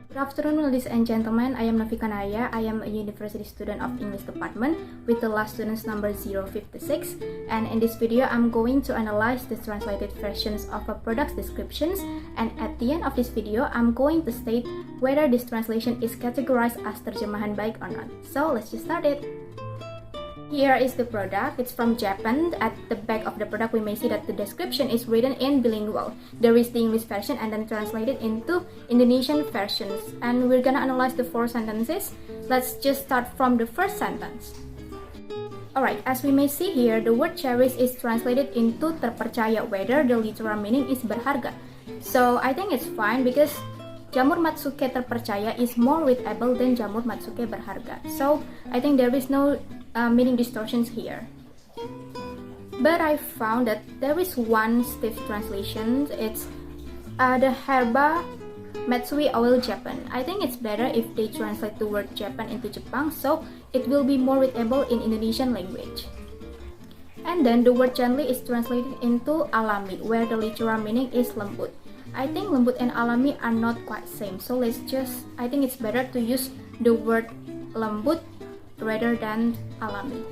Good afternoon, ladies and gentlemen. I am Novika Naya. I am a university student of English department with the last student's number 056. And in this video, I'm going to analyze the translated versions of a product's descriptions. And at the end of this video, I'm going to state whether this translation is categorized as terjemahan baik or not. So let's just start it. Here is the product. It's from Japan. At the back of the product, we may see that the description is written in bilingual. There is the English version and then translated into Indonesian versions. And we're gonna analyze the 4 sentences. Let's just start from the first sentence. Alright, as we may see here, the word cherish is translated into terpercaya, whether the literal meaning is berharga. So I think it's fine because Jamur Matsuke terpercaya is more readable than Jamur Matsuke berharga. So I think there is no meaning distortions here. But I found that there is one stiff translation. It's the Herba Matsui Oil Japan. I think it's better if they translate the word Japan into Jepang, so it will be more readable in Indonesian language. And then the word gently is translated into alami, where the literal meaning is lembut. I think lembut and alami are not quite same, so I think it's better to use the word lembut rather than alami.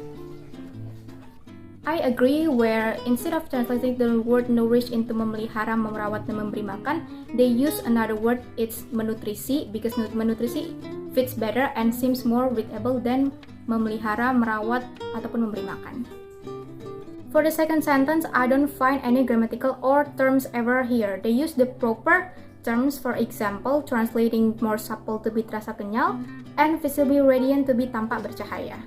I agree where instead of translating the word nourish into memelihara, merawat, dan memberi makan, they use another word, it's menutrisi, because menutrisi fits better and seems more readable than memelihara, merawat, ataupun memberi makan. For the second sentence, I don't find any grammatical or terms error here. They use the proper terms, for example, translating more supple to be terasa kenyal, and visibly radiant to be tampak bercahaya.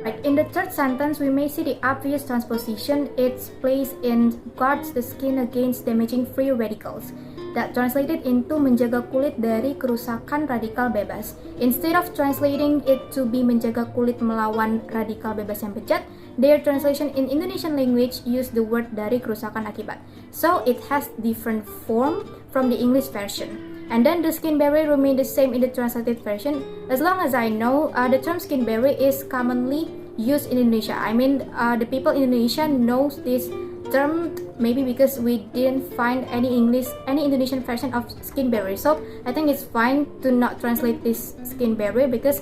Right, in the third sentence, we may see the obvious transposition. It's placed in guards the skin against damaging free radicals. That translated into menjaga kulit dari kerusakan radikal bebas. Instead of translating it to be menjaga kulit melawan radikal bebas yang bejat, their translation in Indonesian language use the word dari kerusakan akibat. So it has different form from the English version. And then the skin barrier remain the same in the translated version. As long as I know, the term skin barrier is commonly used in Indonesia. I mean, the people in Indonesia knows this term maybe because we didn't find any Indonesian version of skin barrier. So I think it's fine to not translate this skin barrier because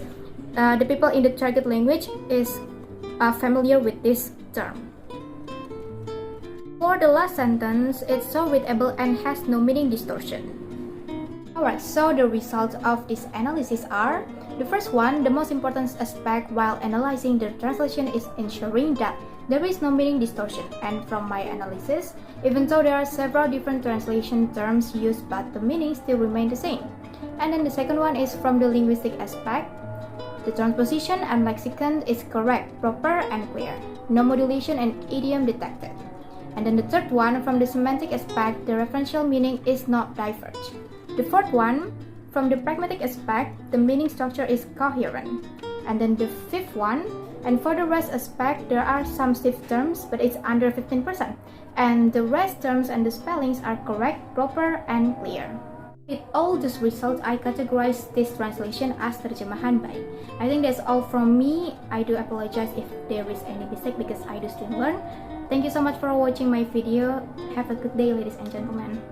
the people in the target language is familiar with this term. For the last sentence, it's so readable and has no meaning distortion. Alright, so the results of this analysis are: the first one, the most important aspect while analyzing the translation is ensuring that there is no meaning distortion. And from my analysis, even though there are several different translation terms used, but the meaning still remain the same. And then the second one is from the linguistic aspect. The transposition and lexicon is correct, proper, and clear. No modulation and idiom detected. And then the third one, from the semantic aspect, the referential meaning is not diverged. The fourth one, from the pragmatic aspect, the meaning structure is coherent. And then the fifth one, and for the rest aspect, there are some stiff terms, but it's under 15%. And the rest terms and the spellings are correct, proper, and clear. With all these results, I categorize this translation as terjemahan baik. I think that's all from me. I do apologize if there is any mistake because I do still learn. Thank you so much for watching my video. Have a good day, ladies and gentlemen.